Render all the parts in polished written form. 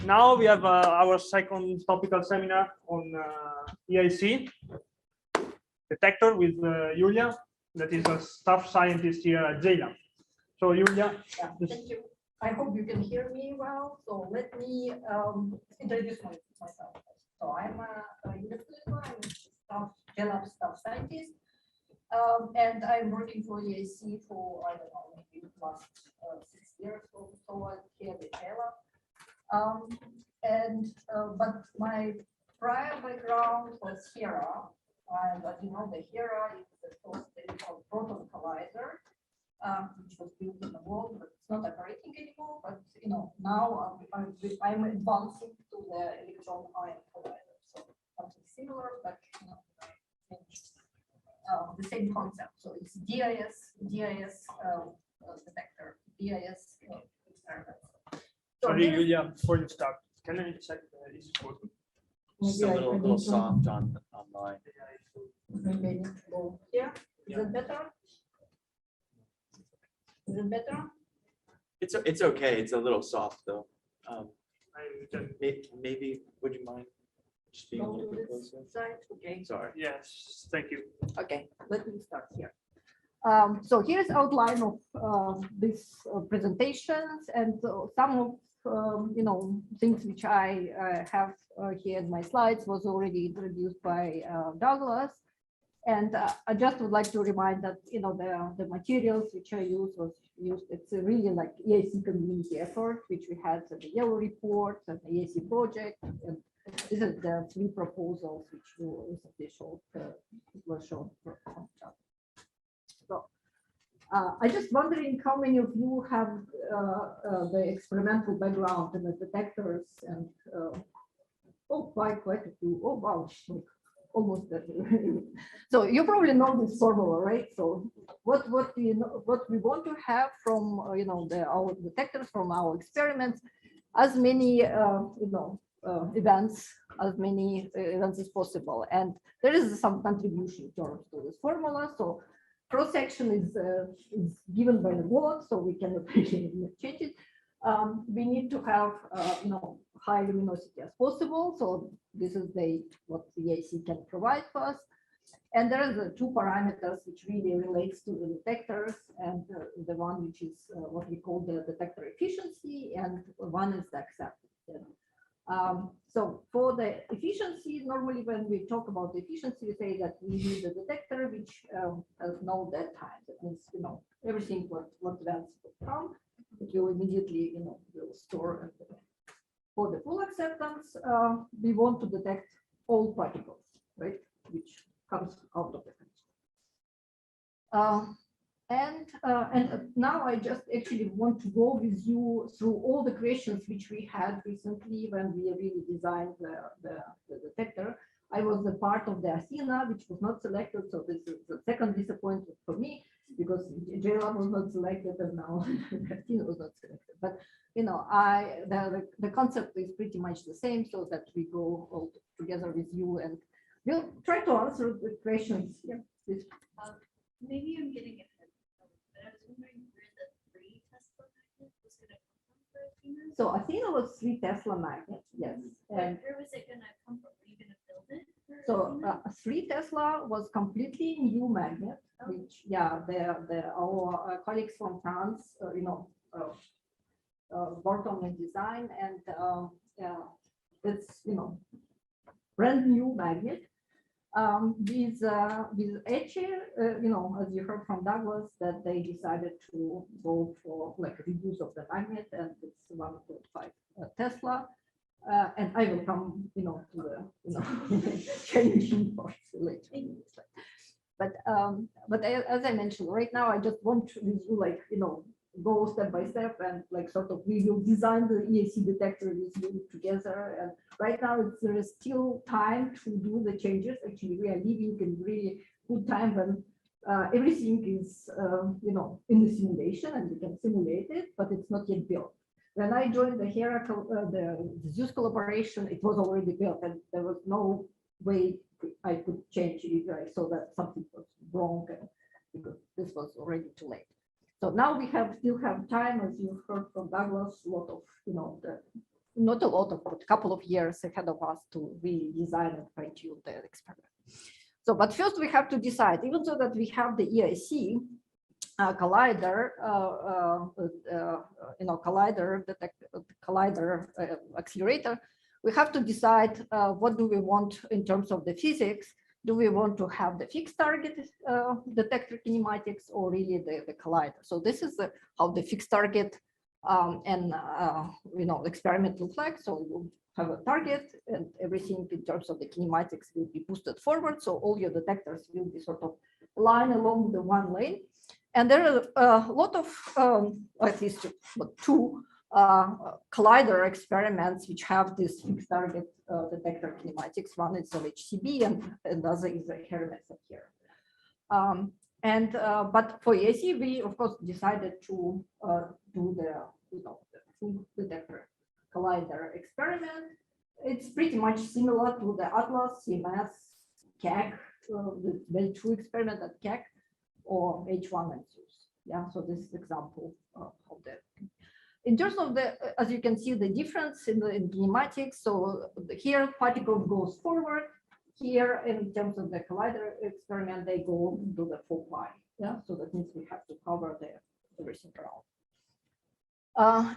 Now we have our second topical seminar on EIC detector with Yulia, that is a staff scientist here at JLab. So Yulia, yeah, thank you. I hope you can hear me well. So let me introduce myself. So I'm Yulia Furletova. I'm JLab staff scientist, and I'm working for EIC for I don't know, maybe the last 6 years or so here at JLab. But my prior background was HERA, and as you know, the HERA is the first proton collider, which was built in the world, but it's not operating anymore. But you know, now I'm advancing to the Electron-Ion Collider, so something similar, but you know, the same concept. So it's DIS detector, DIS experiment. Sorry, Yulia, before you start, can I check this photo? It's a little soft on online. Maybe I need to go here. Is it better? Is it better? It's okay. It's a little soft though. Maybe would you mind just being a little bit closer? Side. Okay. Sorry. Yes, thank you. Okay, let me start here. So here's outline of these presentations and some of you know, things which I have here in my slides was already introduced by Douglas. And I just would like to remind that, you know, the materials which I used was used, it's a really like EIC community effort, which we had the yellow report and the EIC project. And these are the 3 proposals which were recently shown. So I just wondering how many of you have the experimental background in the detectors and oh, quite a few. Oh wow, almost that. So you probably know this formula, right? So what we want to have from you know our detectors from our experiments, as many you know events as possible, and there is some contribution in terms to this formula. So cross section is given by the log, so we cannot really change it. We need to have you know, high luminosity as possible. So this is what the EIC can provide for us. And there are the 2 parameters which really relates to the detectors, and the one which is what we call the detector efficiency, and one is the acceptance. So for the efficiency, normally when we talk about the efficiency, we say that we need a detector which has no dead time. That means, you know, everything what events will come, it will immediately, you know, will store. For the full acceptance, we want to detect all particles, right, which comes out of the condition. And now I just actually want to go with you through all the questions which we had recently when we really designed the detector. I was a part of the Athena, which was not selected, so this is the second disappointment for me, because JLab was not selected and now Athena was not selected. But you know, the concept is pretty much the same, so that we go all together with you and we'll try to answer the questions. Yeah, please. Maybe I'm getting it. I was wondering where the 3 Tesla magnet was going to come from for Athena. So Athena was 3 Tesla magnets, yes. And where was it going to come from? Were you going to build it? So 3 Tesla was completely new magnet, which yeah, our colleagues from France, you know, worked on the design, and it's, you know, brand new magnet. With Etche, you know, as you heard from Douglas, that they decided to go for like reuse of the magnet, and it's 1.5 Tesla. And I will come, you know, to the, you know, challenging parts later. But as I mentioned, right now I just want to with you, like, you know, go step by step and like sort of we will design the EIC detector with you together. And right now there is still time to do the changes. Actually, we are living in really good time when everything is you know, in the simulation and we can simulate it, but it's not yet built. When I joined the HERA, the Zeus collaboration, it was already built, and there was no way I could change it if I saw that something was wrong, because this was already too late. So now we still have time, as you heard from Douglas, a lot of, you know, the not a lot of, but a couple of years ahead of us to really design and fine-tune the experiment. So, but first we have to decide, even though that we have the EIC collider, collider accelerator, we have to decide what do we want in terms of the physics. Do we want to have the fixed target detector kinematics or really the collider? So this is how the fixed target experiment looks like. So you have a target and everything in terms of the kinematics will be boosted forward. So all your detectors will be sort of line along the one lane. And there are a lot of, at least two collider experiments which have this fixed target detector kinematics. One is LHCb and another is a Hermes here. But for EIC, we of course decided to do the full detector collider experiment. It's pretty much similar to the Atlas, CMS, CAC, the Bell2 experiment at CAC, or H1 and SUS. Yeah, so this is example of that. In terms of the, as you can see, the difference in kinematics. So here particle goes forward. Here, in terms of the collider experiment, they go to the 4 pi. Yeah, so that means we have to cover everything around.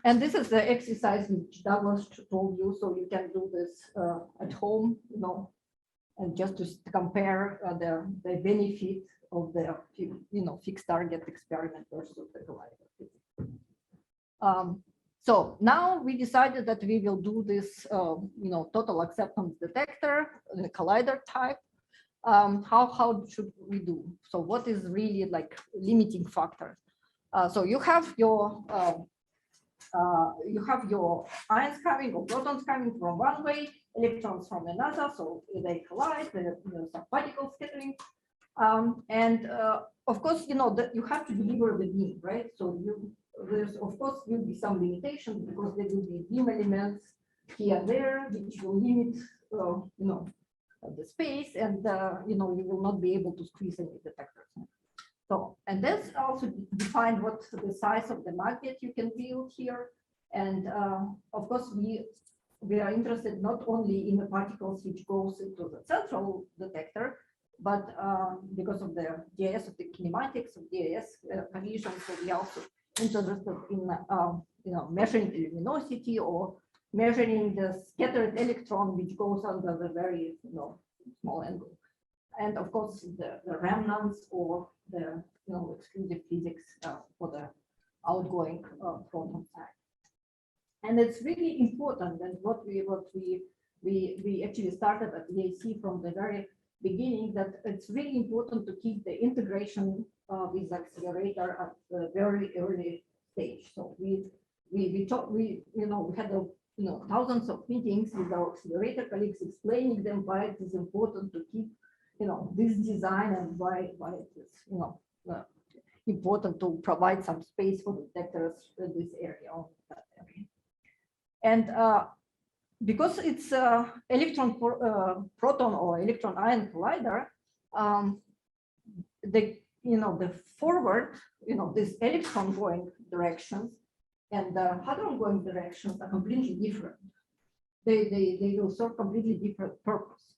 And this is the exercise which Douglas told you. So you can do this at home, and just to compare the benefit of the fixed target experiment versus the collider. So now we decided that we will do this, total acceptance detector, the collider type. How should we do? So what is really like limiting factors? So you have your ions coming or protons coming from one way, electrons from another. So they collide, some particle scattering. Of course, that you have to deliver the beam, right? So there's of course will be some limitations because there will be beam elements here and there, which will limit, the space, and you will not be able to squeeze any detectors. So, and that's also define what the size of the magnet you can build here. And of course, we are interested not only in the particles which goes into the central detector, but because of the DIS of the kinematics of DIS collision, so we also interested in measuring the luminosity or measuring the scattered electron which goes under the very small angle, and of course the remnants or the exclusive physics for the outgoing proton side. And it's really important, and what we actually started at EIC from the very beginning, that it's really important to keep the integration with accelerator at the very early stage. So we had thousands of meetings with our accelerator colleagues explaining them why it is important to keep this design and why it is important to provide some space for detectors in this area or that area. And because it's electron proton or electron-ion collider, the forward, this electron going directions and the hadron going directions are completely different. They will serve completely different purpose.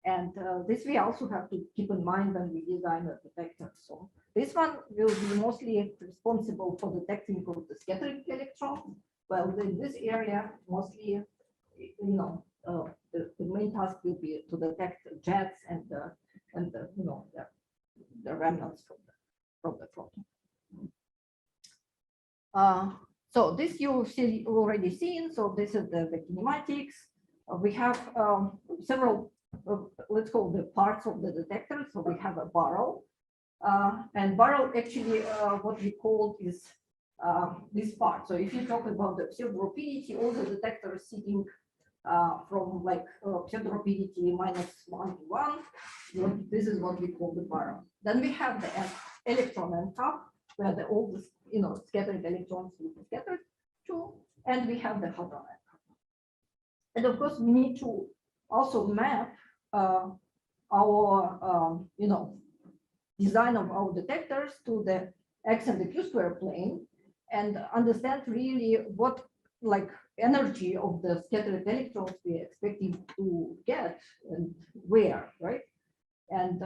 And this we also have to keep in mind when we design a detector. So this one will be mostly responsible for detecting the scattering electrons. Well, in this area, mostly, the main task will be to detect jets and the remnants from the proton. So this you've already seen. So this is the kinematics. We have several, let's call the parts of the detector. So we have a barrel, and barrel actually what we call is this part. So if you talk about the pseudo rapidity, all the detectors sitting from like pseudo rapidity -1 to 1. This is what we call the barrel. Then we have the electron and top, where all the scattered electrons will be scattered to, and we have the hadron. And of course, we need to also map our design of our detectors to the x and the q square plane, and understand really what, like, energy of the scattered electrons we're expecting to get and where, right? And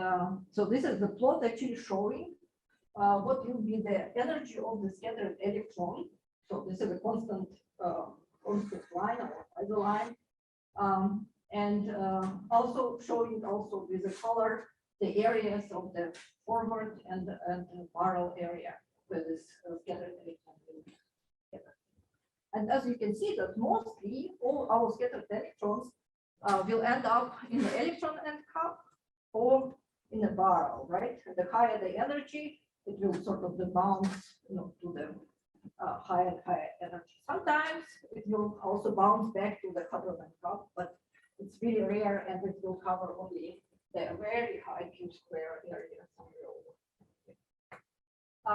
so this is the plot actually showing what will be the energy of the scattered electron. So this is a constant line or either line. And also showing also with the color the areas of the forward and the barrel area where this scattered electron will be scattered. And as you can see that mostly all our scattered electrons will end up in the electron end cup or in the barrel, right? And the higher the energy, it will sort of bounce, to the higher and higher energy. Sometimes it will also bounce back to the hadron end cup, but it's really rare, and it will cover only the very high Q square area somewhere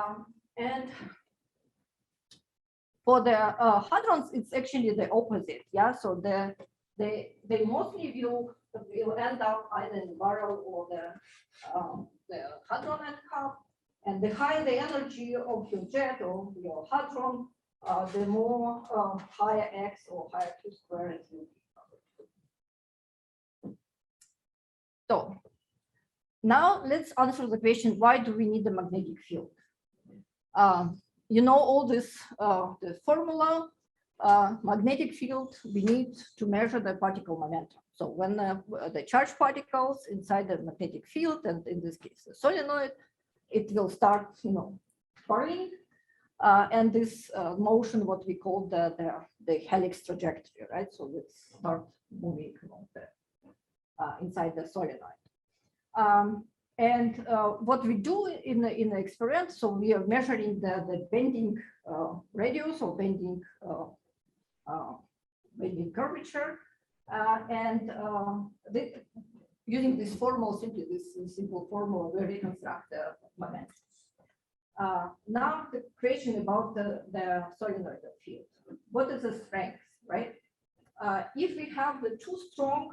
over. And for the hadrons, it's actually the opposite. Yeah, so they mostly will end up either in the barrel or the hadron end cup. And the higher the energy of your jet or your hadron, the more higher X or higher Q square it will be. So now let's answer the question, why do we need a magnetic field? You know all this, the formula, magnetic field, we need to measure the particle momentum. So when the charged particles inside the magnetic field, and in this case, the solenoid, it will start, curling, and this motion, what we call the helix trajectory, right? So let's start moving along inside the solenoid. And what we do in the experiment, so we are measuring the bending radius or bending curvature, and using this formula, simply this simple formula, we reconstruct the momentum. Now the question about the solenoid field. What is the strength, right? If we have the too strong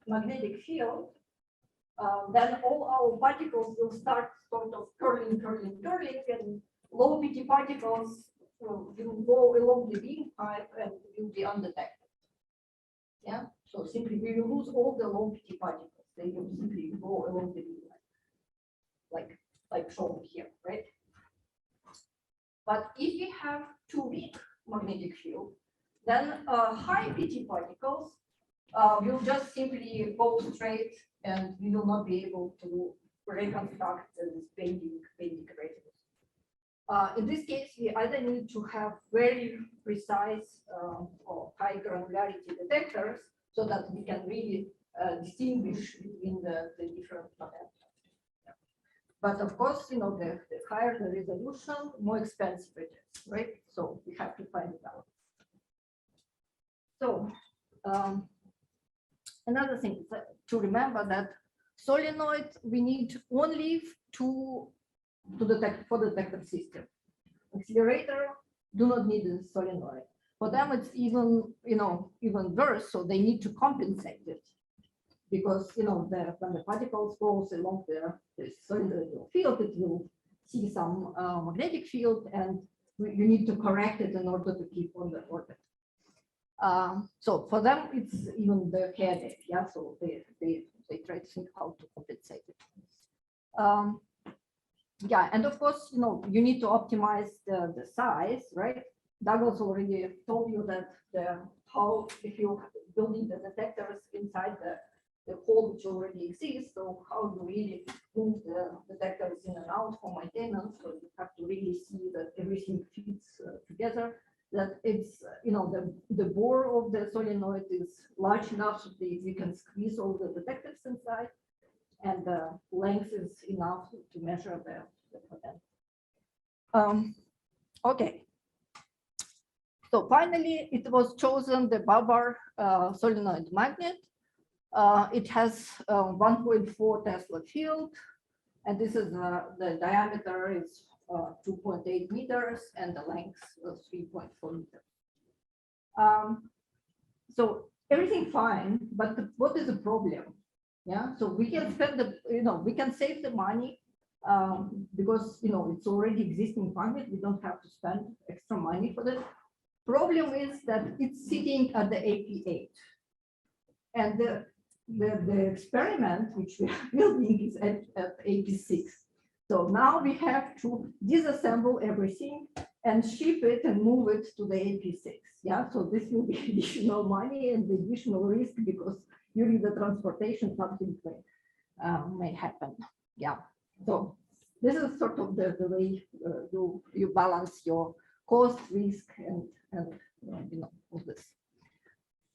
magnetic field, then all our particles will start sort of curling, and low PT particles will go along the beam pipe and will be undetected. Yeah, so simply we will lose all the low PT particles. They will simply go along the beam pipe, like shown here, right? But if we have too weak magnetic field, then high PT particles will just simply go straight, and we will not be able to reconstruct this bending radius. In this case, we either need to have very precise or high granularity detectors so that we can really distinguish between the different momentum. But of course, the higher the resolution, more expensive it is, right? So we have to find it out. So another thing to remember that solenoid we need only for the detector system. Accelerator do not need a solenoid. For them, it's even worse. So they need to compensate it because when the particles goes along the solenoid field, it will see some magnetic field, and you need to correct it in order to keep on the orbit. So for them, it's even the headache. Yeah, so they try to think how to compensate it. Yeah, and of course, you need to optimize the size, right? Douglas already told you that how if you're building the detectors inside the hole which already exists, so how you really move the detectors in and out for maintenance. So you have to really see that everything fits together. That it's the bore of the solenoid is large enough so that you can squeeze all the detectors inside, and the length is enough to measure the potential. Okay. So finally, it was chosen the BaBar solenoid magnet. It has 1.4 Tesla field, and this is the diameter is 2.8 meters and the length of 3.4 meters. So everything fine, but what is the problem? Yeah, so we can spend we can save the money because it's already existing magnet. We don't have to spend extra money for that. Problem is that it's sitting at the AP8. And the experiment which we are building is at AP6. So now we have to disassemble everything and ship it and move it to the AP6. Yeah, so this will be additional money and additional risk because during the transportation something may happen. Yeah, so this is sort of the way you balance your cost, risk, and you know, all this.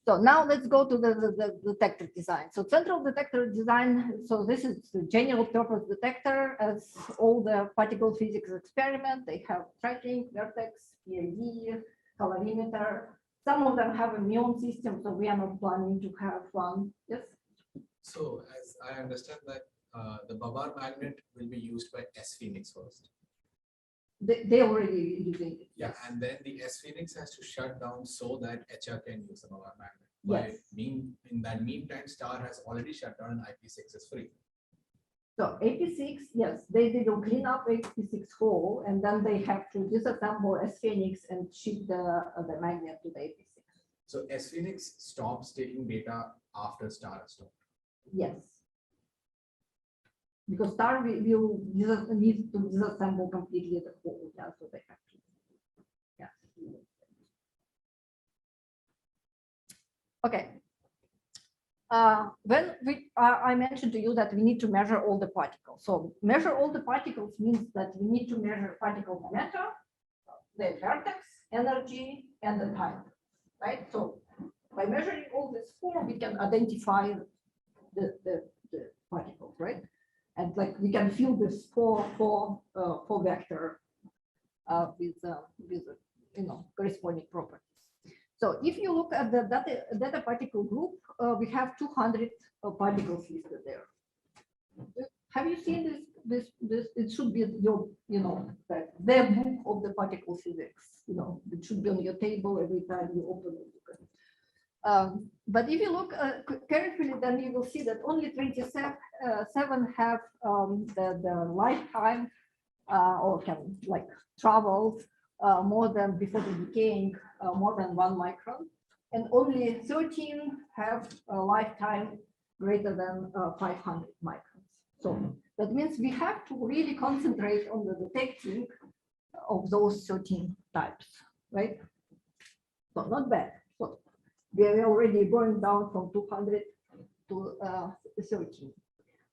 So now let's go to the detector design. So central detector design, so this is the general purpose detector as all the particle physics experiment. They have tracking, Vertex, PID, calorimeter. Some of them have a muon system, so we are not planning to have one. Yes? So as I understand that the BaBar magnet will be used by S-Phoenix first. They already using it. Yeah, and then the S-Phoenix has to shut down so that HR can use the BaBar magnet. Yes. In that meantime, Star has already shut down and IP6 is free. So AP6, yes, they will clean up AP6 hole, and then they have to disassemble S-Phoenix and ship the magnet to the AP6. So S-Phoenix stops taking data after Star has stopped. Yes. Because Star will need to disassemble completely the whole, yeah, so they have to. Yeah. Okay. When I mentioned to you that we need to measure all the particles. So measure all the particles means that we need to measure particle momentum, the vertex, energy, and the time, right? So by measuring all these four, we can identify the particles, right? And like we can fill this four vector with you know, corresponding properties. So if you look at the data particle group, we have 200 particles listed there. Have you seen this? It should be your, you know, the book of the particle physics. You know, it should be on your table every time you open it. But if you look carefully, then you will see that only 27 have the lifetime or can like travel more than before the decaying more than 1 micron, and only 13 have a lifetime greater than 500 microns. So that means we have to really concentrate on the detecting of those 13 types, right? So not bad. So we are already going down from 200 to 13.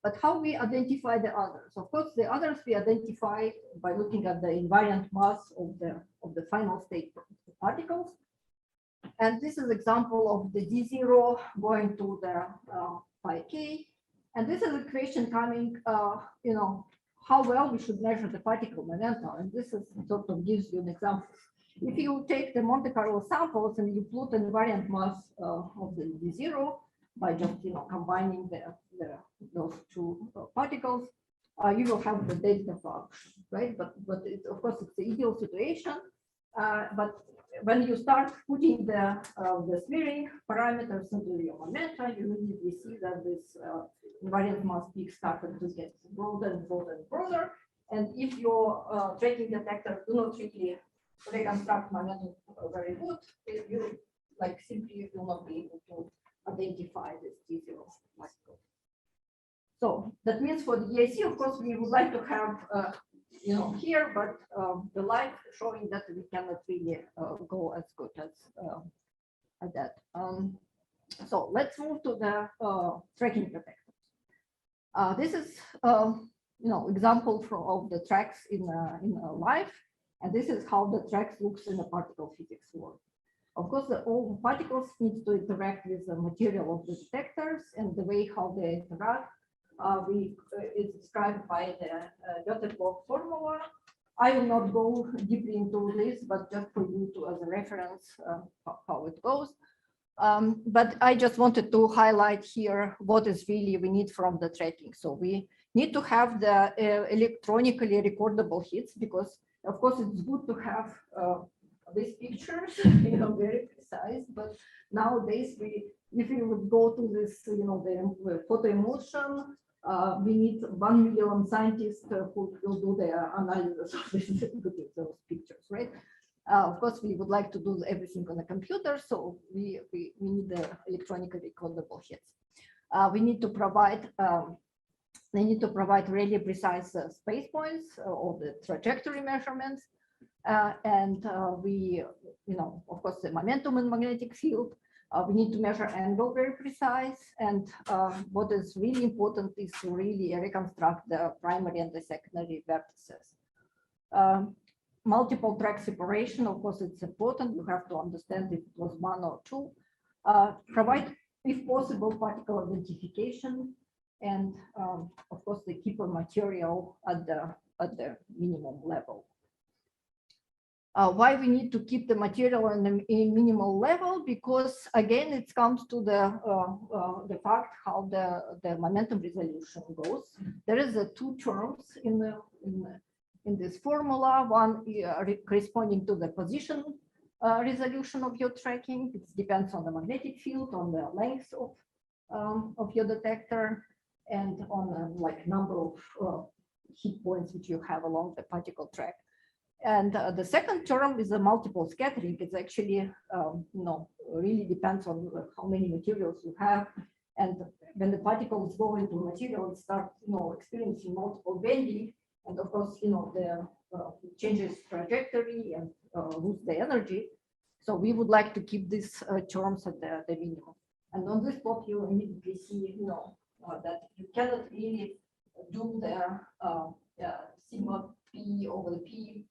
But how we identify the others? Of course, the others we identify by looking at the invariant mass of the final state particles. And this is example of the D0 going to the pi k. And this is a question coming, you know, how well we should measure the particle momentum. And this is sort of gives you an example. If you take the Monte Carlo samples and you plot an invariant mass of the D0 by just, you know, combining those two particles, you will have the delta function, right? But it's, of course, it's the ideal situation. But when you start putting the smearing parameters into your momentum, you immediately see that this invariant mass peak started to get broader and broader and broader. And if your tracking detector do not really reconstruct momentum very good, you like simply will not be able to identify this D0 particle. So that means for the EIC, of course, we would like to have you know, here, but the light showing that we cannot really go as good as that. So let's move to the tracking detectors. This is you know, example of the tracks in life, and this is how the tracks looks in the particle physics world. Of course, all particles need to interact with the material of the detectors, and the way how they interact is described by the Vertex formula. I will not go deeply into this, but just for you to as a reference how it goes. But I just wanted to highlight here what is really we need from the tracking. So we need to have the electronically recordable hits, because of course it's good to have these pictures, you know, very precise. But nowadays, if you would go to this, you know, the photo emulsion, we need 1 million scientists who will do the analysis of those pictures, right? Of course, we would like to do everything on a computer, so we need the electronically codable hits. We need to provide they need to provide really precise space points or the trajectory measurements, and we, of course, the momentum and magnetic field. We need to measure angle very precise, and what is really important is to really reconstruct the primary and the secondary vertices. Multiple track separation, of course, it's important. You have to understand if it was one or two. Provide, if possible, particle identification, and of course, the keeper material at the minimum level. Why we need to keep the material on the minimal level? Because again, it comes to the fact how the momentum resolution goes. There is two terms in this formula. One corresponding to the position resolution of your tracking. It depends on the magnetic field, on the length of your detector, and on like number of hit points which you have along the particle track. And the second term is a multiple scattering. It's actually, really depends on how many materials you have. And when the particles go into material, it starts, experiencing multiple bending. And of course, the changes trajectory and lose the energy. So we would like to keep these terms at the minimum. And on this plot, you immediately see, that you cannot really do the sigma P over the P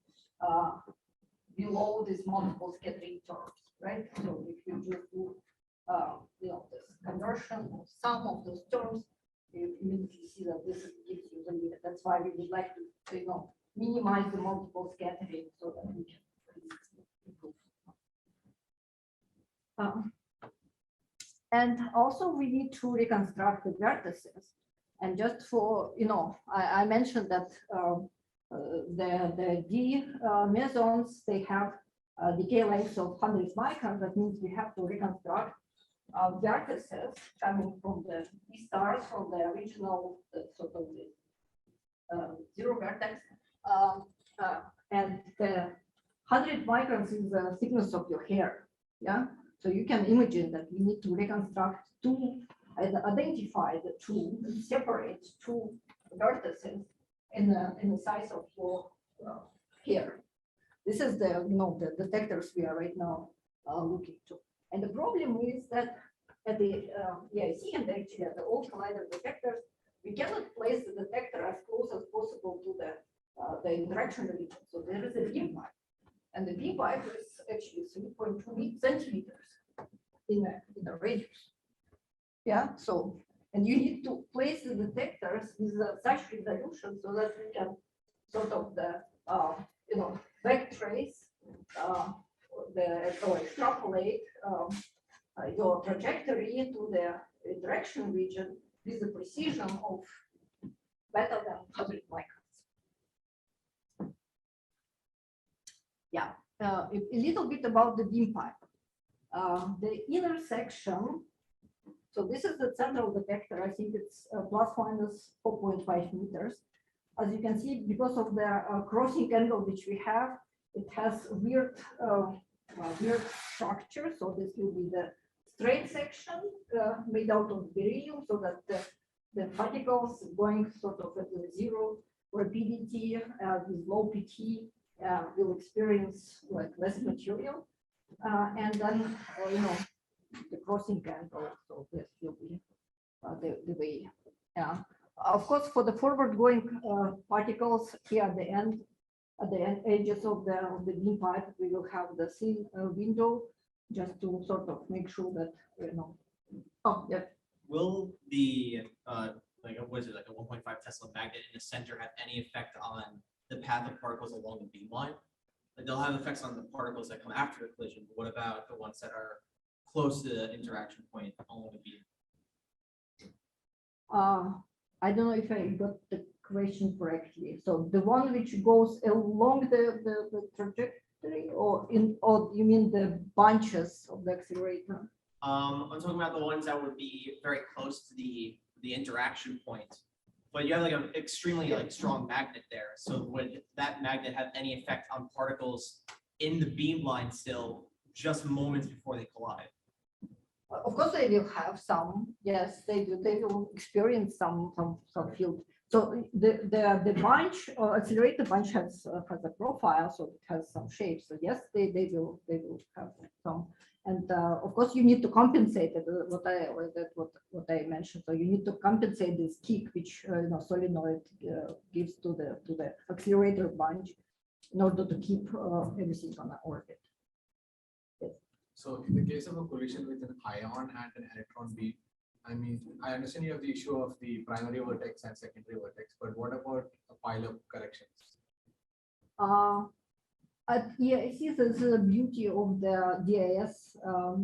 below these multiple scattering terms, right? So if you just do, this conversion of some of those terms, you immediately see that this gives you the limit. That's why we would like to, minimize the multiple scattering so that we can improve. And also we need to reconstruct the vertices. And just for, I mentioned that the D mesons, they have decay lengths of 100 microns. That means we have to reconstruct vertices coming from the D stars from the original sort of the zero vertex. And the 100 microns is the thickness of your hair. Yeah. So you can imagine that we need to reconstruct two and identify the two, separate two vertices in the size of your hair. This is the detectors we are right now looking to. And the problem is that at the EIC and actually at the old collider detectors, we cannot place the detector as close as possible to the interaction region. So there is a beam pipe, and the beam pipe is actually 3.2 centimeters in the radius. Yeah. So, and you need to place the detectors with such resolution so that we can sort of back trace or extrapolate your trajectory to the interaction region with the precision of better than 100 microns. Yeah, a little bit about the beam pipe. The inner section, so this is the central detector. I think it's plus minus 4.5 meters. As you can see, because of the crossing angle which we have, it has weird structure. So this will be the straight section made out of beryllium, so that the particles going sort of at the zero rapidity with low PT will experience like less material. And then, the crossing angle, so this will be the way. Yeah. Of course, for the forward-going particles here at the edges of the beam pipe, we will have the thin window just to sort of make sure that, Oh, yeah. Will the what is it, like a 1.5 Tesla magnet in the center have any effect on the path of particles along the beam line? Like they'll have effects on the particles that come after the collision, but what about the ones that are close to the interaction point along the beam? I don't know if I got the question correctly. So the one which goes along the trajectory, or you mean the bunches of the accelerator? I'm talking about the ones that would be very close to the interaction point, but you have like an extremely strong magnet there. So would that magnet have any effect on particles in the beamline still, just moments before they collide. Of course, they will have some. Yes, they will experience some field. So the bunch or accelerated bunch has a profile, so it has some shapes. So yes, they will have some. And of course, you need to compensate it, what I mentioned. So you need to compensate this kick, which solenoid gives to the accelerator bunch in order to keep everything on the orbit. So in the case of a collision with an ion and an electron beam, I mean, I understand you have the issue of the primary vertex and secondary vertex, but what about a pile-up corrections? At EIC, this is the beauty of the DIS.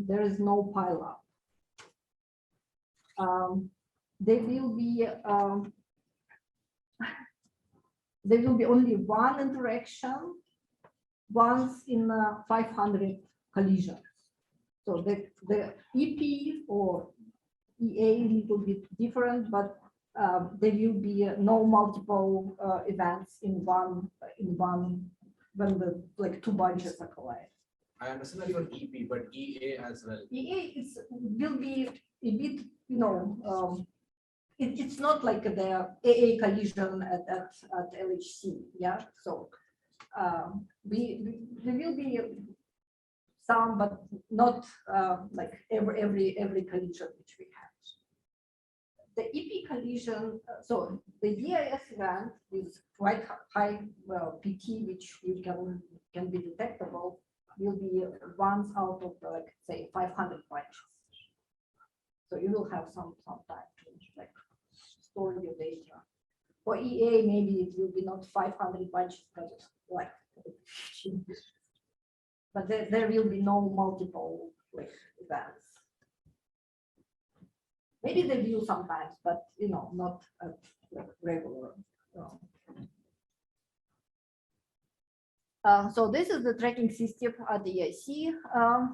There is no pileup. There will be only one interaction once in 500 collisions. So the EP or EA little bit different, but there will be no multiple events in one when the two bunches are colliding. I understand that for EP, but EA as well. EA will be a bit, it's not like the AA collision at LHC, yeah. So there will be some, but not like every collision which we have. The EP collision, so the DIS event is quite high PT, which you can be detectable, will be once out of like say 500 bunches. So you will have some time to store your data. For EA, maybe it will be not 500 bunches, but like, but there will be no multiple events. Maybe they will sometimes, but not at regular. So this is the tracking system at the EIC,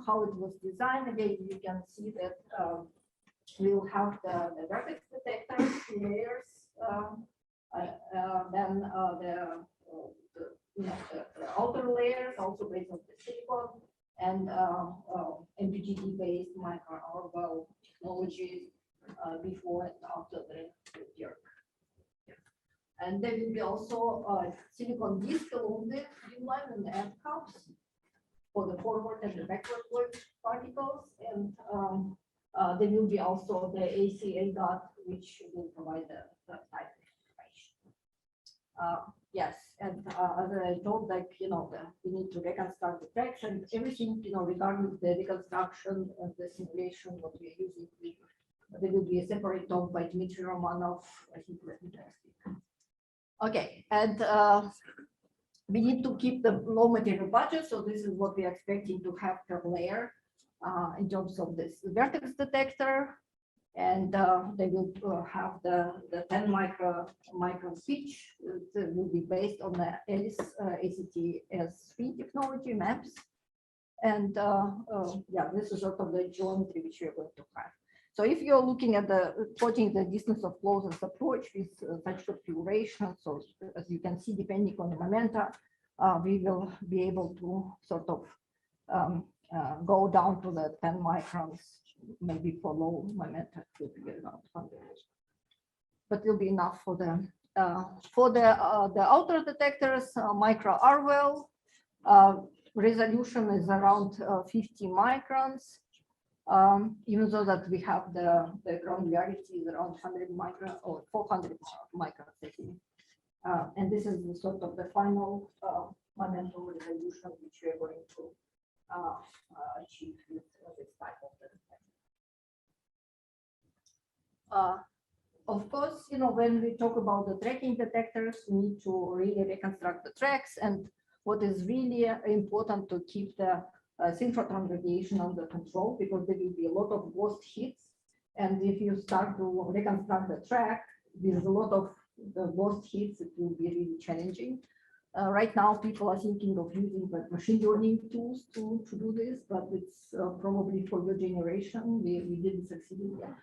how it was designed. Again, you can see that we will have the Vertex detectors, layers, then the outer layers also based on the silicon, and MPGT-based micro-orbital technologies before and after the jerk. And there will be also silicon disc along the beamline and the end caps for the forward and the backward particles, and there will be also the ACA dot, which will provide the type information. Yes, and as I told, we need to reconstruct the tracks and everything, regarding the reconstruction and the simulation, what we are using. There will be a separate talk by Dmitry Romanov. I think okay, and we need to keep the low material budget. So this is what we are expecting to have per layer in terms of this Vertex detector. And they will have the 10 micron pitch. It will be based on the ALICE ACT-S3 technology maps. And yeah, this is sort of the geometry which we are going to have. So if you're looking at plotting the distance of closest approach with such configuration, so as you can see, depending on the momenta, we will be able to sort of go down to the 10 microns, maybe for low momenta, it will be around 100. But it will be enough for them. For the outer detectors, micro Arwell, resolution is around 50 microns. Even though that we have the granularity is around 100 microns or 400 microns. And this is the sort of the final momentum resolution which we are going to achieve with this type of detector. Of course, when we talk about the tracking detectors, we need to really reconstruct the tracks. And what is really important to keep the synchrotron radiation under control, because there will be a lot of ghost hits. And if you start to reconstruct the track with a lot of the ghost hits, it will be really challenging. Right now, people are thinking of using the machine learning tools to do this, but it's probably for your generation. We didn't succeed yet.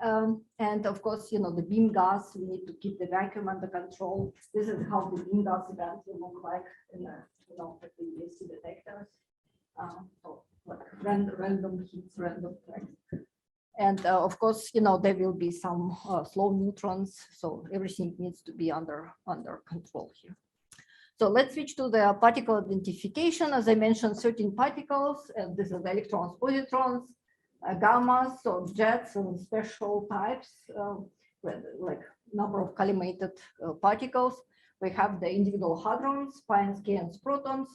And of course, the beam gas, we need to keep the vacuum under control. This is how the beam gas event will look like in the EIC detectors. So like random heats, random tracks. And of course, there will be some slow neutrons. So everything needs to be under control here. So let's switch to the particle identification. As I mentioned, 13 particles, and this is electrons, positrons, gammas, so jets and special types, like number of collimated particles. We have the individual hadrons, pions, kaons, protons,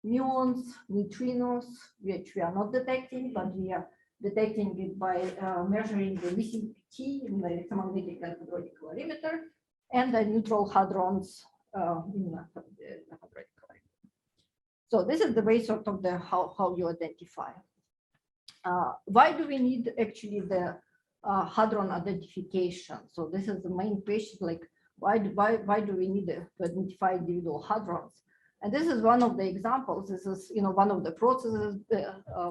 muons, neutrinos, which we are not detecting, but we are detecting it by measuring the missing T in the electromagnetic and hadronic calorimeter, and the neutral hadrons in the hadronic calorimeter. So this is the way sort of the how you identify. Why do we need actually the hadron identification? So this is the main question, like why do we need to identify individual hadrons? And this is one of the examples. This is one of the processes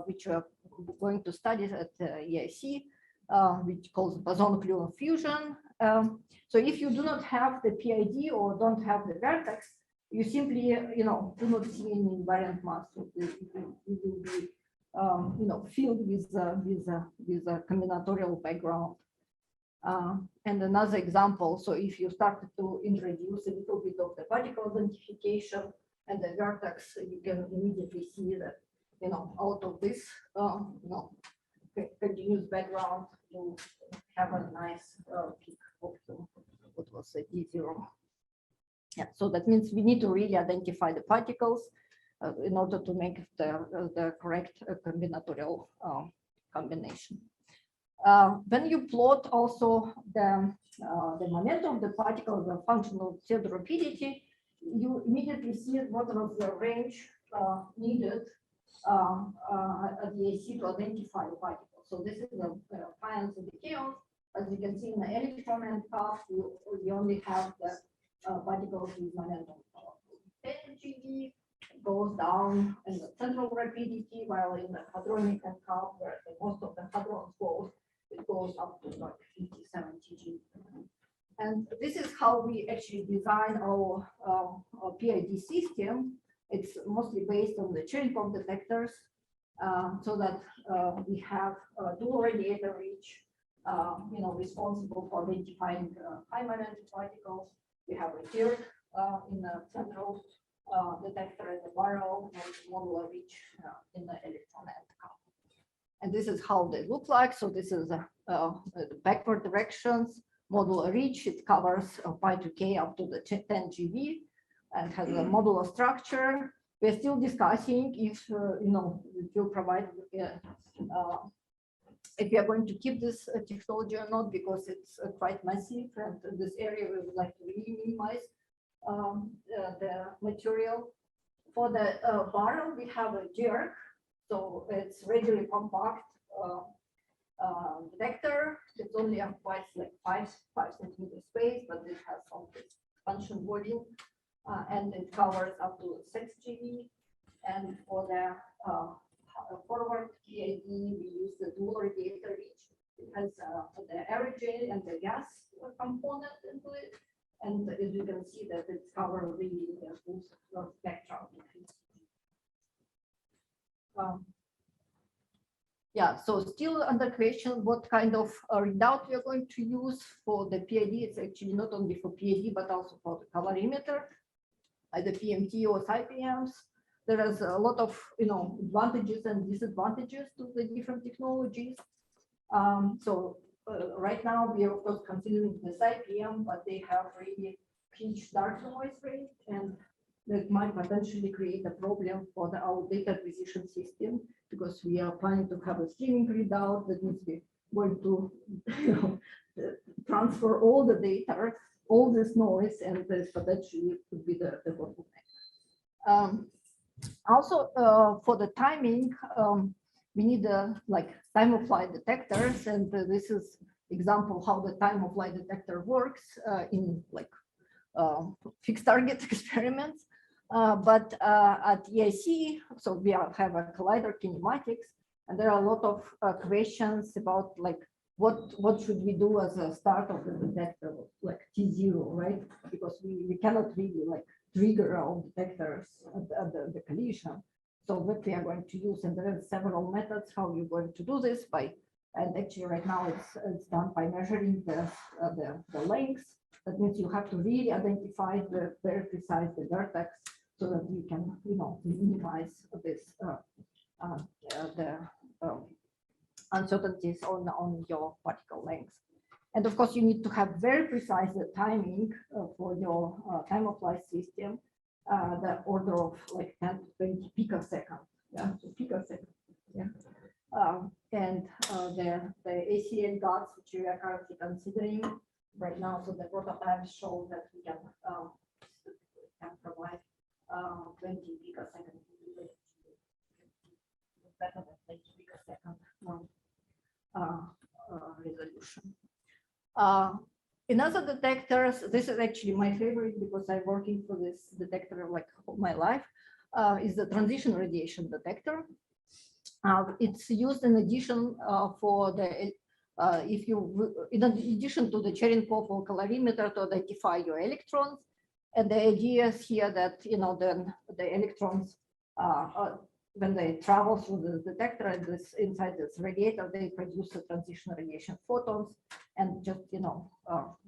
which we are going to study at EIC, which calls boson-gluon fusion. So if you do not have the PID or don't have the vertex, you simply do not see any invariant mass. So it will be filled with a combinatorial background. And another example, so if you start to introduce a little bit of the particle identification and the vertex, you can immediately see that out of this continuous background, you have a nice peak of what was it, D0. Yeah, so that means we need to really identify the particles in order to make the correct combinatorial combination. When you plot also the momentum of the particle as a function of pseudo rapidity, you immediately see what was the range needed at the EIC to identify the particle. So this is the pions and the kaons. As you can see in the electron-ion path, you only have the particles with momentum 10 GeV, goes down in the central rapidity, while in the hadronic and curve, where most of the hadrons goes, it goes up to like 50, 70 GeV. And this is how we actually design our PID system. It's mostly based on the Cherenkov detectors, so that we have a dual radiator reach, responsible for identifying high momentum particles. We have a third in the central detector in the barrel, and modular reach in the electron-ion cup. And this is how they look like. So this is the backward directions. Modular reach, it covers pi to k up to the 10 GeV and has a modular structure. We're still discussing if it will provide if we are going to keep this technology or not, because it's quite massive, and in this area we would like to really minimize the material. For the barrel, we have a jerk, so it's readily compact detector. It's only occupies like 5 centimeter space, but it has some expansion volume, and it covers up to 6 GeV. And for the forward PID, we use the dual radiator reach. It has the aerogel and the gas component into it, and as you can see that it's covered really the full spectrum. Yeah, so still under question what kind of readout we are going to use for the PID. It's actually not only for PID, but also for the calorimeter, either PMT or SciPMs. There is a lot of advantages and disadvantages to the different technologies. Right now we are of course considering the SciPM, but they have really pitch dark noise rate, and that might potentially create a problem for our data acquisition system, because we are planning to have a streaming readout. That means we're going to transfer all the data, all this noise, and this potentially could be the bottleneck. Also, for the timing, we need like time of flight detectors, and this is example how the time of flight detector works in like fixed target experiments. But at EIC, so we have a collider kinematics, and there are a lot of questions about like what should we do as a start of the detector, like T0, right? Because we cannot really like trigger our detectors at the collision. So what we are going to use, and there are several methods how you're going to do this by, and actually right now it's done by measuring the lengths. That means you have to really identify the very precise the vertex so that you can, minimize this uncertainties on your particle length. And of course, you need to have very precise timing for your time of flight system, the order of like 10 to 20 picosecond. Yeah, so picosecond. Yeah. And the ACL dots, which we are currently considering right now, so the prototypes show that we can provide 20 picosecond, better than 20 picosecond resolution. In other detectors, this is actually my favorite because I'm working for this detector like all my life, is the transition radiation detector. It's used in addition for the in addition to the Cherenkov calorimeter to identify your electrons. And the idea is here that then the electrons when they travel through the detector and this inside this radiator, they produce a transition radiation photons. And just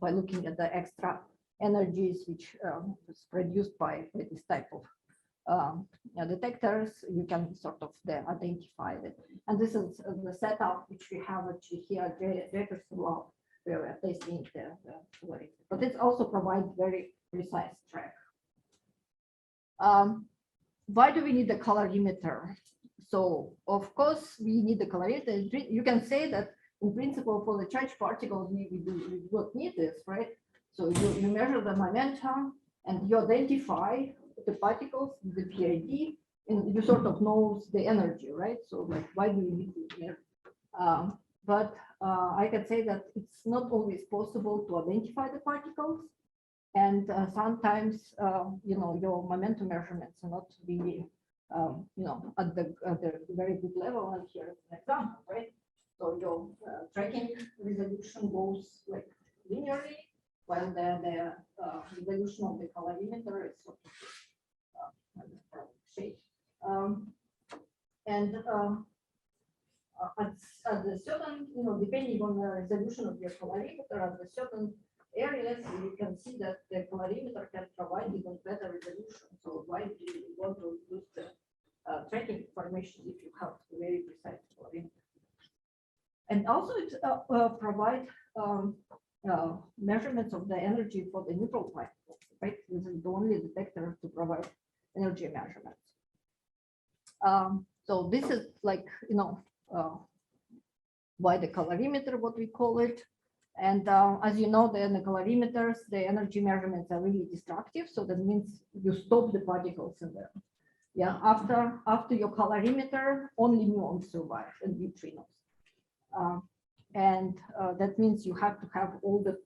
by looking at the extra energies which is produced by this type of detectors, you can sort of identify it. And this is the setup which we have actually here at Jefferson Lab, where we're testing the but it also provides very precise track. Why do we need the calorimeter? So of course we need the calorimeter. You can say that in principle for the charged particles we don't need this, right? So you measure the momentum and you identify the particles, the PID, and you sort of knows the energy, right? So like, why do we need to measure? But I can say that it's not always possible to identify the particles. And sometimes, your momentum measurements are not really, at the very good level. And here's an example, right? So your tracking resolution goes like linearly, while the resolution of the calorimeter is sort of shape. At the certain, depending on the resolution of your calorimeter, at the certain areas, you can see that the calorimeter can provide even better resolution. So why do you want to use the tracking information if you have very precise calorimeter? And also it provides measurements of the energy for the neutral particles, right? This is the only detector to provide energy measurements. So this is like, why the calorimeter, what we call it. And as you know, the calorimeters, the energy measurements are really destructive. So that means you stop the particles in there. Yeah, after your calorimeter, only muons survive and neutrinos. That means you have to have all the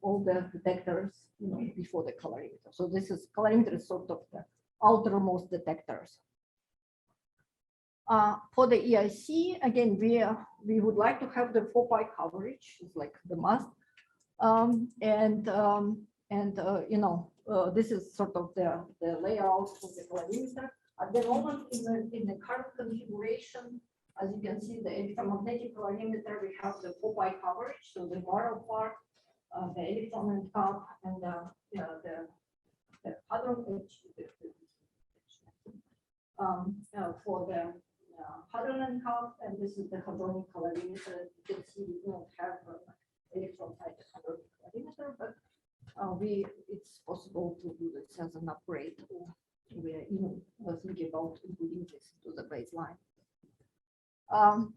detectors, before the calorimeter. So this is calorimeter is sort of the outermost detectors. For the EIC, again, we would like to have the 4 pi coverage. It's like the must. This is sort of the layout of the calorimeter. At the moment, in the current configuration, as you can see, the electromagnetic calorimeter, we have the 4 pi coverage. So the moral part, the electron and cup, and the hadron for the hadron and cup, and this is the hadronic calorimeter. You can see we don't have electron type hadronic calorimeter, but it's possible to do this as an upgrade, or we are even thinking about including this to the baseline.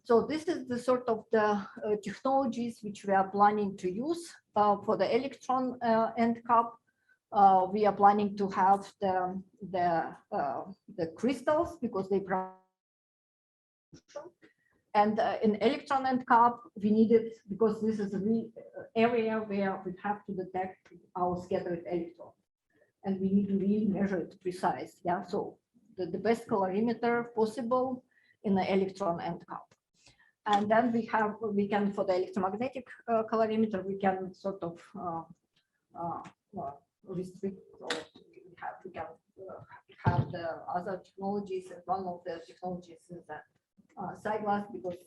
So this is the sort of the technologies which we are planning to use for the electron end cup. We are planning to have the crystals because they provide. And in electron end cup, we need it because this is the area where we have to detect our scattered electrons, and we need to really measure it precise. Yeah, so the best calorimeter possible in the electron end cup. And then we can, for the electromagnetic calorimeter, we can sort of restrict, or we can have the other technologies, and one of the technologies is the side glass, because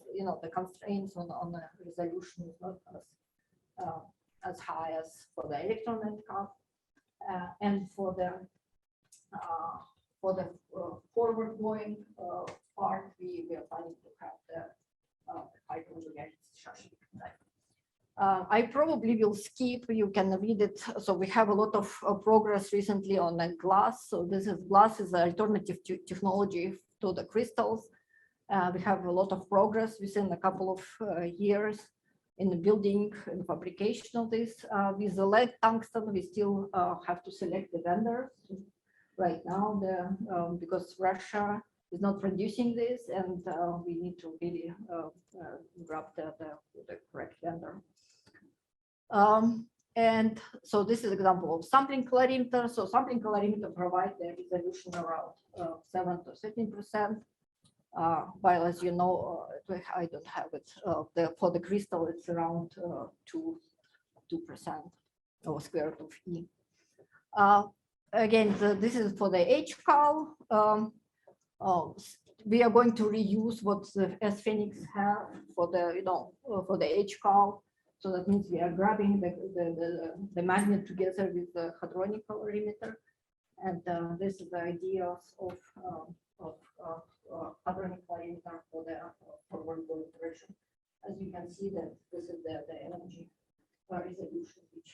the constraints on the resolution is not as high as for the electron and cup, and for the forward going part, we are planning to have the hydrogen shashik. I probably will skip, you can read it. So we have a lot of progress recently on the glass. So glass is an alternative technology to the crystals. We have a lot of progress within a couple of years in the building and fabrication of this. With the lead tungsten, we still have to select the vendors right now, because Russia is not producing this, and we need to really grab the correct vendor. And so this is an example of sampling calorimeter. So sampling calorimeter provides the resolution around 7 to 13%. While, as you know, I don't have it. For the crystal, it's around 2% or square root of E. Again, this is for the HCAL. We are going to reuse what the S-Phoenix have for the for the HCAL. So that means we are grabbing the magnet together with the hadronic calorimeter, and this is the idea of hadronic calorimeter for the forward going direction. As you can see, that this is the energy resolution, which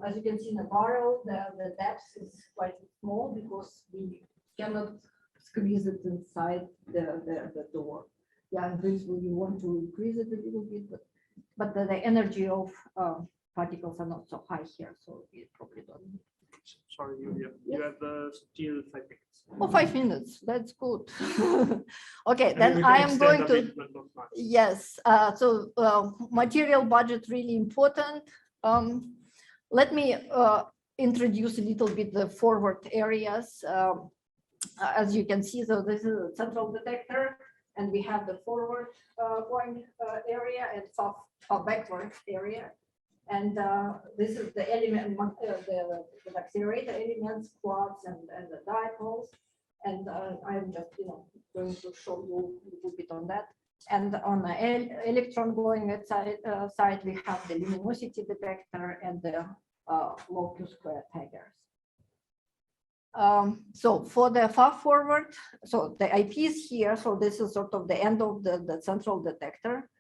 as you can see in the barrel, the depth is quite small because we cannot squeeze it inside the door. Yeah, and this we want to increase it a little bit, but the energy of particles are not so high here, so we probably don't. Sorry, Yulia, you have still 5 minutes. Oh, 5 minutes, that's good. Okay, And then we I can am extend going a to, bit, but not much. yes, so material budget really important. Let me introduce a little bit the forward areas. As you can see, so this is a central detector, and we have the forward going area and far backward area. And this is the element, the accelerator elements, quads, and the dipoles. And I'm just going to show you a little bit on that. And on the electron going side, we have the luminosity detector and the locus square taggers. So for the far forward, so the IP is here. So this is sort of the end of the central detector.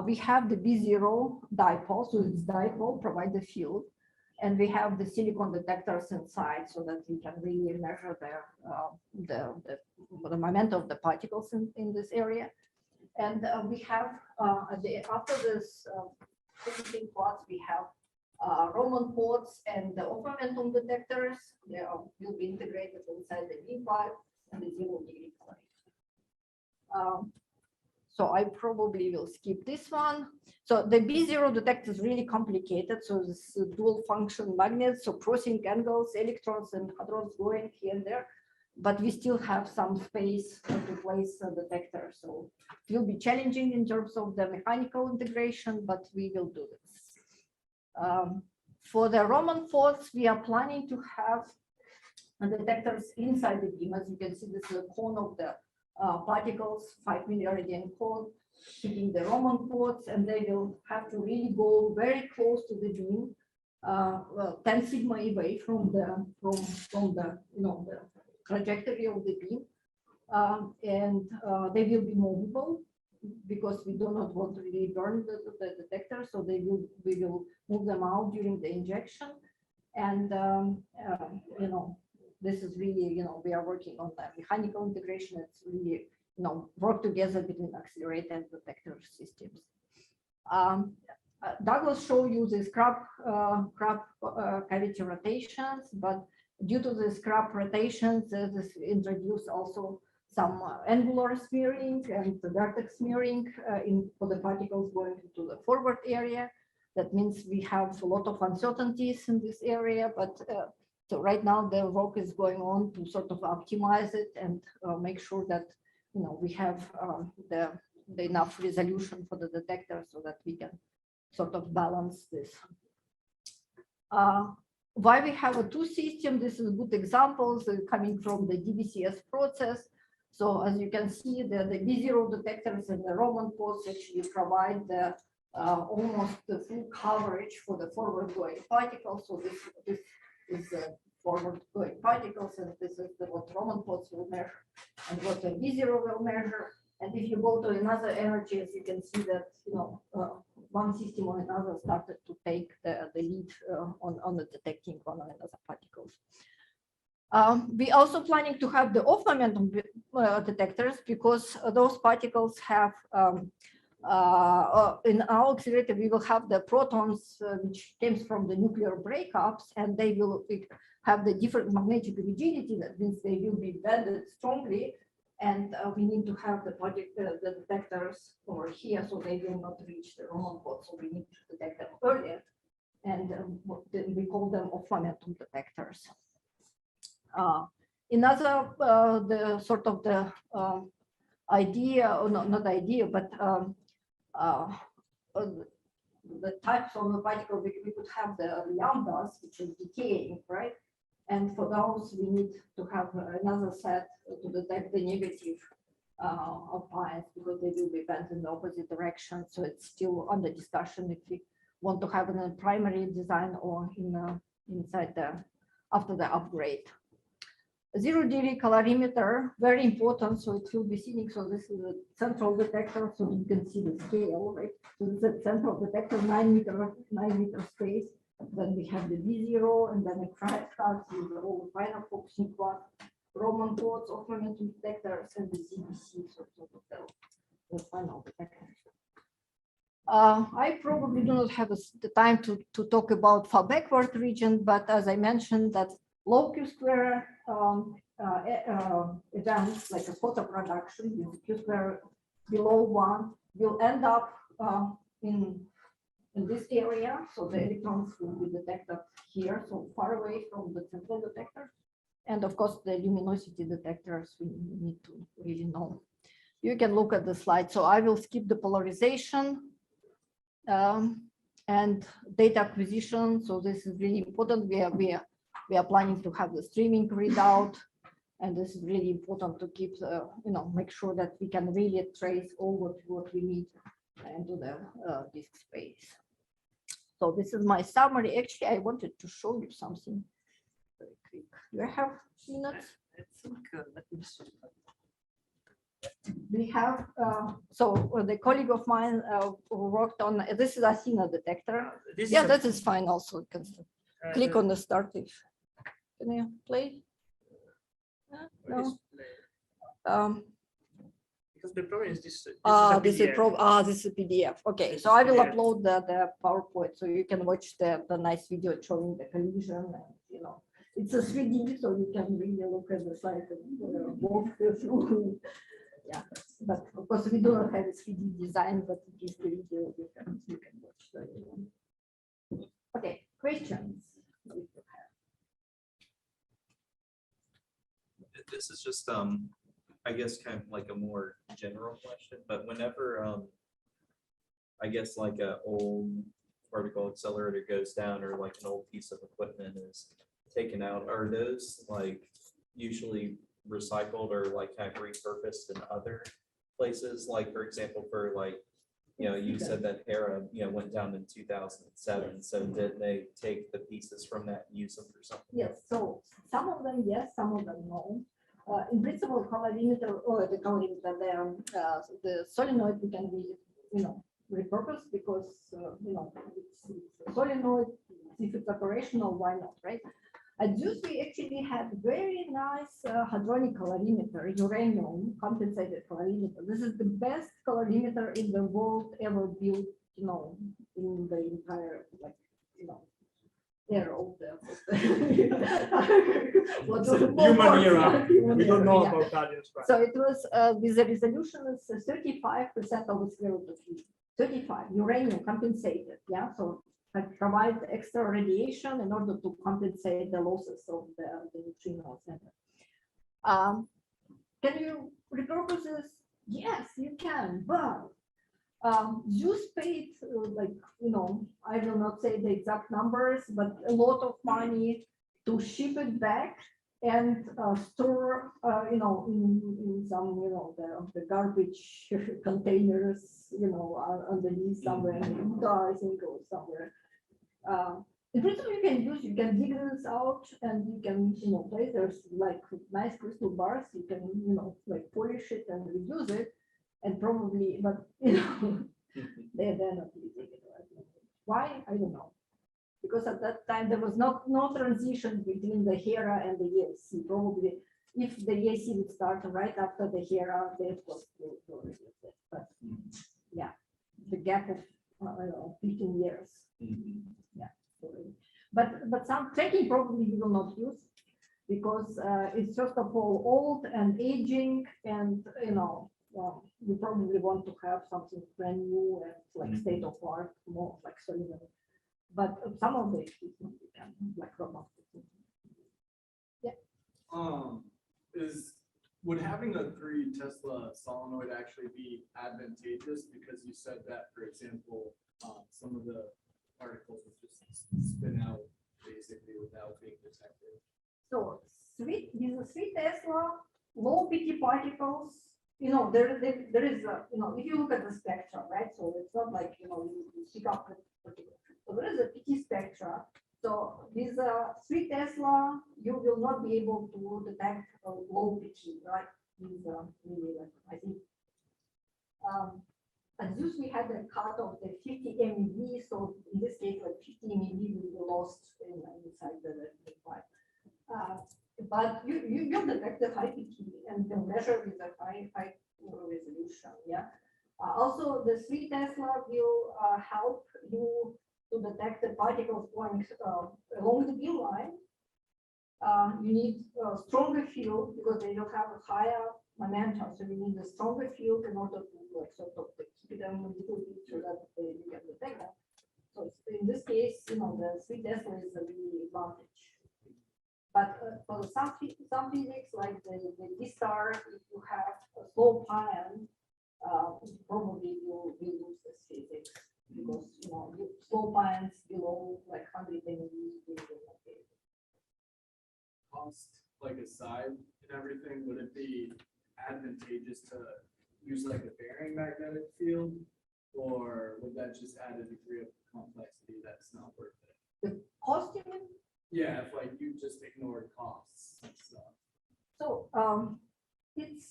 We have the B0 dipole, so it's dipole provide the field, and we have the silicon detectors inside, so that we can really measure the momentum of the particles in this area. And we have after this thinking plots, we have Roman ports and the off-momentum detectors. They will be integrated inside the B5 and the 0-degree color. So I probably will skip this one. So the B0 detector is really complicated. So this dual function magnets, so crossing angles, electrons and hadrons going here and there, but we still have some space to place a detector. So it will be challenging in terms of the mechanical integration, but we will do this. For the Roman ports, we are planning to have detectors inside the beam. As you can see, this is a cone of the particles, 5 milliradian cone, hitting the Roman ports, and they will have to really go very close to the beam, 10 sigma away from the the trajectory of the beam, and they will be movable because we do not want to really burn the detector, so we will move them out during the injection, and this is really, we are working on the mechanical integration. It's really, work together between accelerator and detector systems. Douglas showed you the scrap cavity rotations, but due to the scrap rotations, this introduced also some angular smearing and the vertex smearing for the particles going into the forward area. That means we have a lot of uncertainties in this area, but so right now the work is going on to sort of optimize it and make sure that we have the the enough resolution for the detector so that we can sort of balance this. Why we have a two system, this is good examples coming from the DVCS process. So as you can see, the B0 detectors and the Roman pods actually provide the almost the full coverage for the forward-going particles. So this is the forward-going particles, and this is what Roman pods will measure and what the B0 will measure. And if you go to another energy, as you can see that, one system or another started to take the lead on the detecting one or another particles. We also planning to have the off momentum detectors because those particles have, in our accelerator, we will have the protons which comes from the nuclear breakups, and they will have the different magnetic rigidity. That means they will be bended strongly. And we need to have the detectors over here, so they will not reach the Roman pod. So we need to detect them earlier, and we call them off momentum detectors. Another the sort of the idea, or not idea, but the types of the particle we could have the lambdas, which is decaying, right? And for those, we need to have another set to detect the negative of ions because they will be bent in the opposite direction. So it's still under discussion if we want to have it in a primary design or inside after the upgrade. 0-degree calorimeter, very important. So it will be seen. So this is a central detector. So you can see the scale, right? So this is a central detector, 9 meter space. Then we have the B0, and then the cracks with all the final focusing quartz, Roman pods, off momentum detectors, and the ZBC, so the final detectors. I probably do not have the time to talk about far backward region, but as I mentioned, that low Q-square events like a photo production with Q-square below 1 will end up in this area, so the electrons will be detected here, so far away from the central detector. And of course, the luminosity detectors we need to really know. You can look at the slide. So I will skip the polarization and data acquisition. So this is really important. We are planning to have the streaming readout, and this is really important to keep make sure that we can really trace all what we need into the disk space. So this is my summary. Actually, I wanted to show you something very quick. Do I have minutes? I think let me see. We have, the colleague of mine who worked on, this is a Athena detector. This Yeah, is that is fine also. You can click on the start if, can you play? No. Because the problem is this. This is PDF. Okay, This so is I will PDF. upload the PowerPoint so you can watch the nice video showing the collision. And, it's a 3D, so you can really look at the slide and walk through. Yeah, but of course we do not have a 3D design, but it is the video you can watch. Okay, questions. This is just I guess kind of like a more general question, but whenever I guess like a old particle accelerator goes down, or like an old piece of equipment is taken out, are those like usually recycled or like kind of repurposed in other places? Like for example, for like, you said that Hera, went down in 2007. So did they take the pieces from that and use them for something? Yes, so some of them yes, some of them no. In principle, calorimeter or the calorimeter, the solenoid we can be, repurpose because it's a solenoid. If it's operational, why not, right? At Zeus, we actually had very nice hadronic calorimeter, uranium compensated calorimeter. This is the best calorimeter in the world ever built, in the entire, era of the Human era. Human We don't era, know yeah. about gallium strike. So it was with the resolution is 35% of the square root of 35 uranium compensated. Yeah, so I provide extra radiation in order to compensate the losses of the neutrino center. Can you repurpose this? Yes, you can, but Zeus paid like, I will not say the exact numbers, but a lot of money to ship it back and store, in some, the garbage containers, underneath somewhere in Utah, I think, or somewhere. In principle, you can dig this out and you can, place, there's like nice crystal bars, you can, like polish it and reuse it. And probably, but, they're not using it right now. Why? I don't know. Because at that time, there was no transition between the HERA and the ESC. Probably, if the ESC would start right after the HERA, they of course will reduce it. But yeah, the gap of, I don't know, 15 years. Yeah. But some tracking probably we will not use because it's first of all old and aging, and we probably want to have something brand new and like state of art, more like solenoid. But some of the equipment we can, like robotics. Would having a 3 Tesla solenoid actually be advantageous? Because you said that, for example, some of the particles would just spin out basically without being detected. So with the 3 Tesla low PT particles, there is a, if you look at the spectrum, right? So it's not like, you pick up a particular. So there is a PT spectra. So with 3 Tesla, you will not be able to detect a low PT, right? With really, like, I think. At Zeus, we had a cut of the 50 MeV. So in this case, like 50 MeV will be lost inside the pipe. But you detect the high PT and can measure with a high resolution. Yeah. Also, the 3 Tesla will help you to detect the particles going along the beam line. You need a stronger field because they will have a higher momentum. So you need a stronger field in order to like sort of keep them a little bit so that you can detect them. So in this case, the 3 Tesla is a really advantage. But for some physics, like the D-star, if you have a slow pion, probably you will lose this physics because slow pions below like 100 MeV. Cost, like aside and everything, would it be advantageous to use like a bearing magnetic field, or would that just add a degree of complexity that's not worth it? The cost, you mean? Yeah, if like you just ignored costs and stuff. So it's,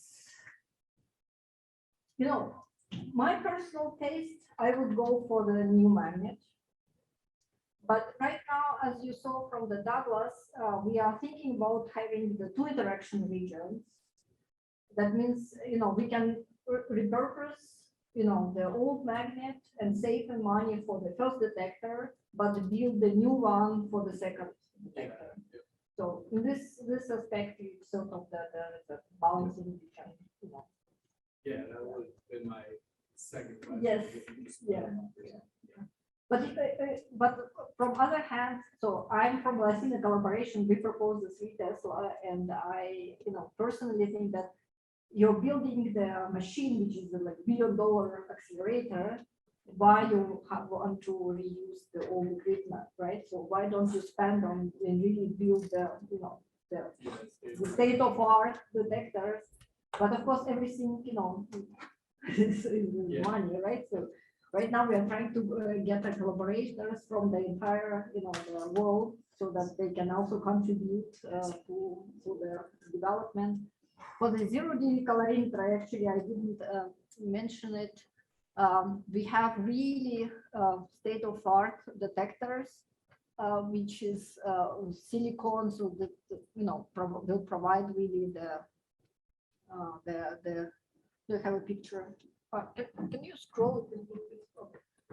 my personal taste, I would go for the new magnet. But right now, as you saw from the Douglas, we are thinking about having the 2 interaction regions. That means, we can repurpose, the old magnet and save the money for the first detector, but build the new one for the second detector. Yeah. So in this aspect, it's sort of the balancing between, Yeah, that would have been my second question. Yes, yeah. But from other hand, so I'm from Latina collaboration, we propose the 3 Tesla, and I, personally think that you're building the machine, which is like $1 billion accelerator, why you want to reuse the old equipment, right? So why don't you spend on and really build the, the state of art detectors? But of course, everything, is money, right? So right now we are trying to get the collaborators from the entire, the world, so that they can also contribute to their development. For the 0D calorimeter, actually, I didn't mention it. We have really state-of-art detectors, which is silicon, so that will provide really you have a picture. Can you scroll?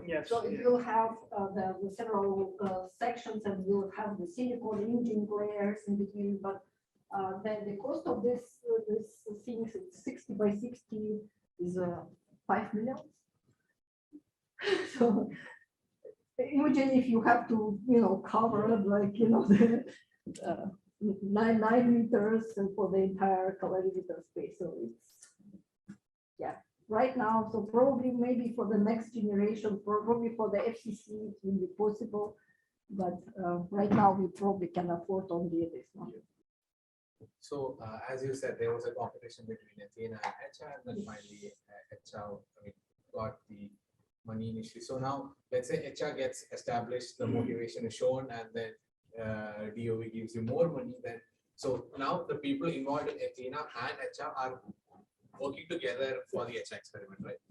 Yes. So it will have the several sections, and you'll have the silicon imaging layers in between. But the cost of this things, it's 60 by 60 is 5 million. So imagine if you have to cover like the 9 meters for the entire calorimeter space. So right now, so probably maybe for the next generation, probably for the FCC, it will be possible. But right now, we probably can afford only this one. So as you said, there was a competition between Athena and HR, and then finally HR got the money initially. So now let's say HR gets established, the motivation is shown, and then DOE gives you more money. Then so now the people involved in Athena and HR are working together for the HR experiment, right?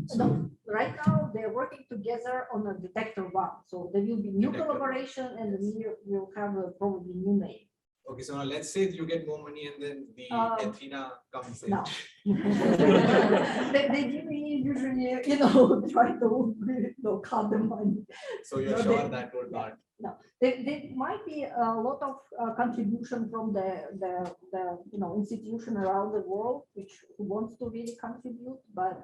So, No, right now they're working together on a detector one. So there will be new Detector. collaboration, and then we'll have a probably new name. okay, so now let's say you get more money and then the Athena comes in. No. they usually, try to cut the money. So you're No, sure they- that would not. There might be a lot of contribution from the institution around the world which wants to really contribute, but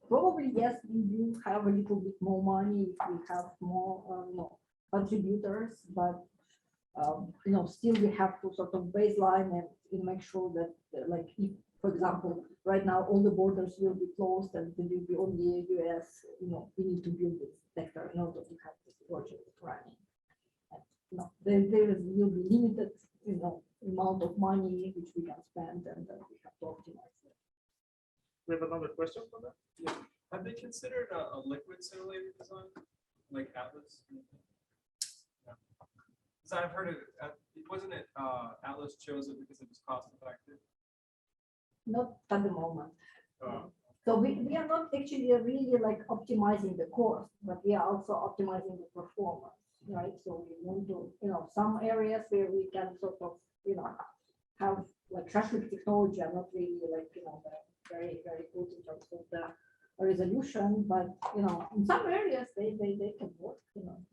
probably yes, we do have a little bit more money if we have more contributors, but still we have to sort of baseline and make sure that like if, for example, right now all the borders will be closed and there will be only US, we need to build this detector in order to have this project running. There will be limited, amount of money which we can spend, and we have to optimize it. We have another question for that. Yeah. Have they considered a liquid simulator design, like Atlas? Because I've heard wasn't it Atlas chosen because it was cost effective? Not at the moment. Uh, So we are not actually really like optimizing the cost, but we are also optimizing the performance, right? So we want to, some areas where we can sort of, have like traffic technology are not really like, very, very good in terms of the resolution, but, in some areas they can work,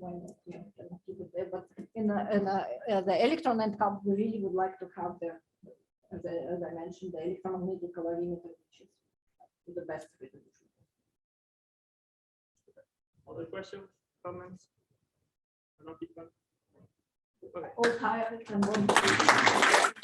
why not, can keep it there. But in the electron-ion cup, we really would like to have as I mentioned, the electromagnetic calorimeter, which is the best resolution. Other questions, comments? No feedback? Okay. All tired and want to.